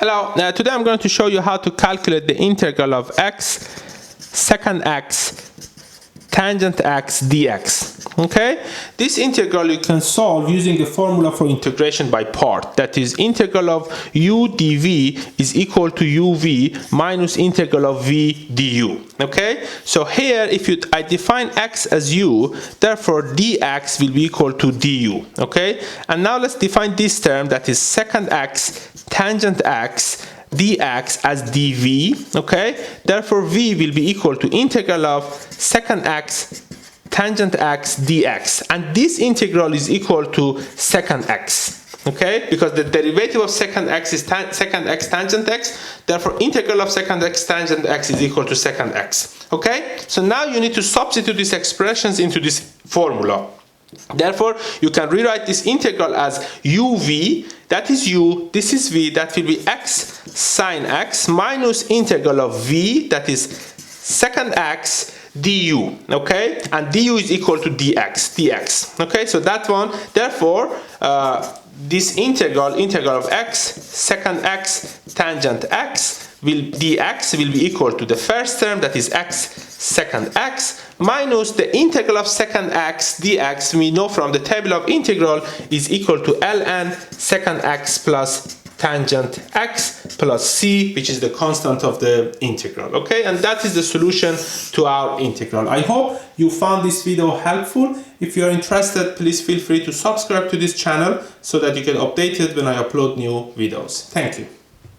Hello, today I'm going to show you how to calculate the integral of x secant x tangent x dx. Okay, this integral you can solve using the formula for integration by part, that is integral of u dv is equal to uv minus integral of v du. Okay, so here if I define x as u, therefore dx will be equal to du. Okay, and now let's define this term, that is secant x tangent x dx as dv. Okay, therefore v will be equal to integral of secant x tangent x dx, and this integral is equal to secant x. Okay, because the derivative of secant x is secant x tangent x, therefore integral of secant x tangent x is equal to secant x. Okay, so now you need to substitute these expressions into this formula. Therefore, you can rewrite this integral as uv, that is u, this is v, that will be x sine x minus integral of v, that is secant x du. Okay, and du is equal to dx. Okay, so that one, therefore this integral of x secant x tangent x dx will be equal to the first term, that is x secant x, minus the integral of secant x dx. We know from the table of integral is equal to ln secant x plus tangent x plus c, which is the constant of the integral. Okay, and that is the solution to our integral. I hope you found this video helpful. If you are interested, please feel free to subscribe to this channel so that you get updated when I upload new videos. Thank you.